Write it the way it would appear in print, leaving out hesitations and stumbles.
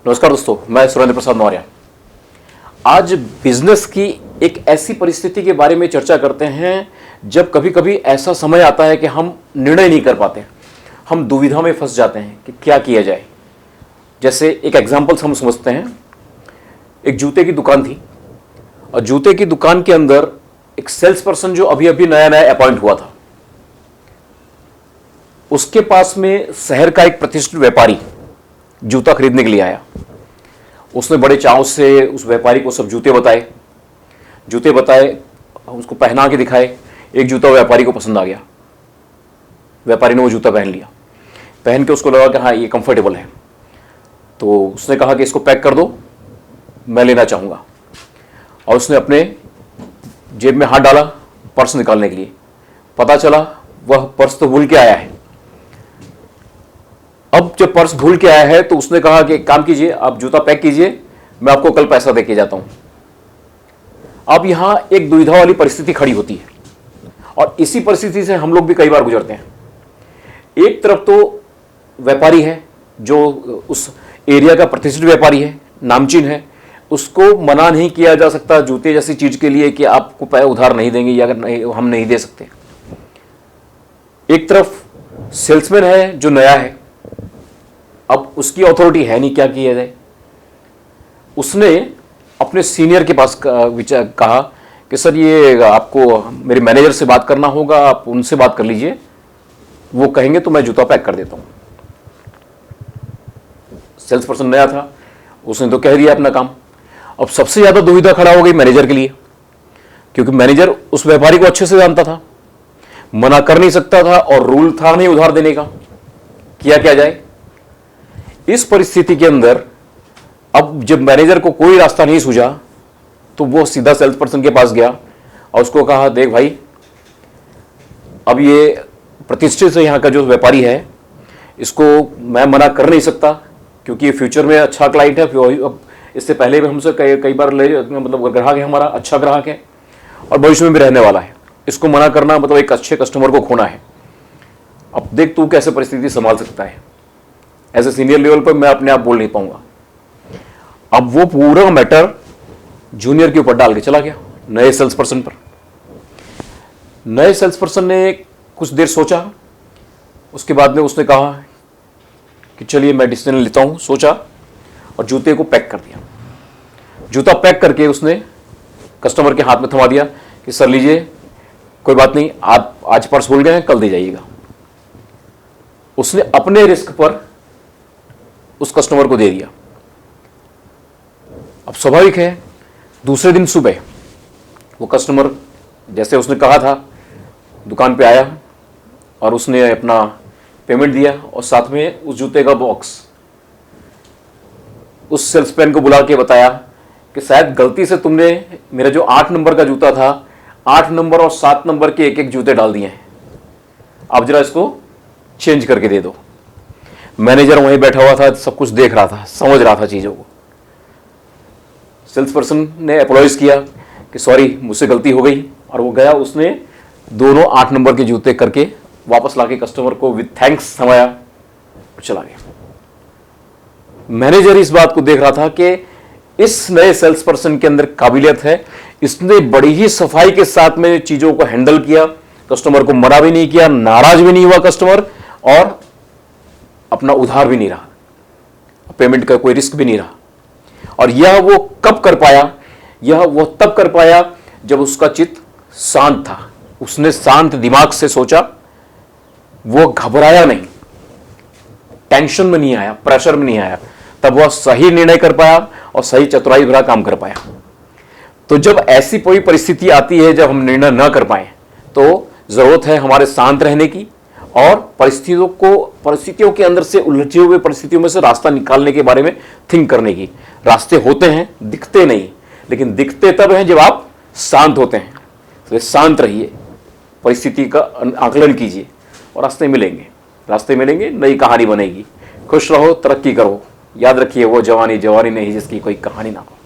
नमस्कार दोस्तों, मैं सुरेंद्र प्रसाद मौर्य। आज बिजनेस की एक ऐसी परिस्थिति के बारे में चर्चा करते हैं जब कभी कभी ऐसा समय आता है कि हम निर्णय नहीं कर पाते, हम दुविधा में फंस जाते हैं कि क्या किया जाए। जैसे एक एग्जांपल हम समझते हैं, एक जूते की दुकान थी और जूते की दुकान के अंदर एक सेल्स पर्सन जो अभी अभी नया नया अपॉइंट हुआ था, उसके पास में शहर का एक प्रतिष्ठित व्यापारी जूता खरीदने के लिए आया। उसने बड़े चाव से उस व्यापारी को सब जूते बताए, उसको पहना के दिखाए। एक जूता व्यापारी को पसंद आ गया, व्यापारी ने वो जूता पहन लिया। पहन के उसको लगा कि हाँ ये कंफर्टेबल है, तो उसने कहा कि इसको पैक कर दो, मैं लेना चाहूँगा। और उसने अपने जेब में हाथ डाला पर्स निकालने के लिए। पता चला वह पर्स तो भूल के आया है। अब जब पर्स भूल के आया है तो उसने कहा कि एक काम कीजिए, आप जूता पैक कीजिए, मैं आपको कल पैसा दे के जाता हूं। अब यहां एक दुविधा वाली परिस्थिति खड़ी होती है और इसी परिस्थिति से हम लोग भी कई बार गुजरते हैं। एक तरफ तो व्यापारी है जो उस एरिया का प्रतिष्ठित व्यापारी है, नामचीन है, उसको मना नहीं किया जा सकता जूते जैसी चीज के लिए कि आपको पैसा उधार नहीं देंगे या अगर हम नहीं दे सकते। एक तरफ सेल्समैन है जो नया है, अब उसकी अथॉरिटी है नहीं, क्या किया जाए। उसने अपने सीनियर के पास कहा कि सर ये आपको मेरे मैनेजर से बात करना होगा, आप उनसे बात कर लीजिए, वो कहेंगे तो मैं जूता पैक कर देता हूं। सेल्स पर्सन नया था, उसने तो कह दिया अपना काम। अब सबसे ज्यादा दुविधा खड़ा हो गई मैनेजर के लिए, क्योंकि मैनेजर उस व्यापारी को अच्छे से जानता था, मना कर नहीं सकता था और रूल था नहीं उधार देने का। किया क्या जाए। इस परिस्थिति के अंदर अब जब मैनेजर को कोई रास्ता नहीं सूझा तो वो सीधा सेल्स पर्सन के पास गया और उसको कहा, देख भाई, अब ये प्रतिष्ठित से यहाँ का जो व्यापारी है, इसको मैं मना कर नहीं सकता क्योंकि ये फ्यूचर में अच्छा क्लाइंट है। अब इससे पहले भी हमसे कई बार मतलब ग्राहक है, हमारा अच्छा ग्राहक है और भविष्य में भी रहने वाला है। इसको मना करना मतलब एक अच्छे कस्टमर को खोना है। अब देख तू कैसे परिस्थिति संभाल सकता है। एज ए सीनियर लेवल पर मैं अपने आप बोल नहीं पाऊंगा। अब वो पूरा मैटर जूनियर के ऊपर डाल के चला गया, नए सेल्स पर्सन पर। नए सेल्स पर्सन ने कुछ देर सोचा, उसके बाद में उसने कहा कि चलिए मैं डिसीजन लेता हूं। सोचा और जूते को पैक कर दिया। जूता पैक करके उसने कस्टमर के हाथ में थमा दिया कि सर लीजिए, कोई बात नहीं, आप आज पर्स भूल गए हैं, कल दे जाइएगा। उसने अपने रिस्क पर उस कस्टमर को दे दिया। अब स्वाभाविक है दूसरे दिन सुबह वो कस्टमर जैसे उसने कहा था दुकान पे आया और उसने अपना पेमेंट दिया और साथ में उस जूते का बॉक्स उस सेल्समैन को बुला के बताया कि शायद गलती से तुमने मेरा जो 8 नंबर का जूता था, 8 नंबर और 7 नंबर के एक एक जूते डाल दिए हैं, आप जरा इसको चेंज करके दे दो। मैनेजर वहीं बैठा हुआ था, सब कुछ देख रहा था, समझ रहा था चीजों को। सेल्स पर्सन ने अपोलॉइज किया कि सॉरी मुझसे गलती हो गई, और वो गया, उसने दोनों 8 नंबर के जूते करके वापस लाके कस्टमर को विद थैंक्स थमाया और चला गया। मैनेजर इस बात को देख रहा था कि इस नए सेल्स पर्सन के अंदर काबिलियत है, इसने बड़ी ही सफाई के साथ में चीजों को हैंडल किया, कस्टमर को मना भी नहीं किया, नाराज भी नहीं हुआ कस्टमर, और अपना उधार भी नहीं रहा, पेमेंट का कोई रिस्क भी नहीं रहा। और यह वो कब कर पाया, यह वो तब कर पाया जब उसका चित्त शांत था। उसने शांत दिमाग से सोचा, वो घबराया नहीं, टेंशन में नहीं आया, प्रेशर में नहीं आया, तब वह सही निर्णय कर पाया और सही चतुराई भरा काम कर पाया। तो जब ऐसी कोई परिस्थिति आती है जब हम निर्णय न कर पाए, तो जरूरत है हमारे शांत रहने की और परिस्थितियों के अंदर से, उलझे हुए परिस्थितियों में से रास्ता निकालने के बारे में थिंक करने की। रास्ते होते हैं, दिखते नहीं, लेकिन दिखते तब हैं जब आप शांत होते हैं। तो शांत रहिए, परिस्थिति का आकलन कीजिए और रास्ते मिलेंगे, नई कहानी बनेगी। खुश रहो, तरक्की करो। याद रखिए, वो जवानी नहीं जिसकी कोई कहानी ना हो।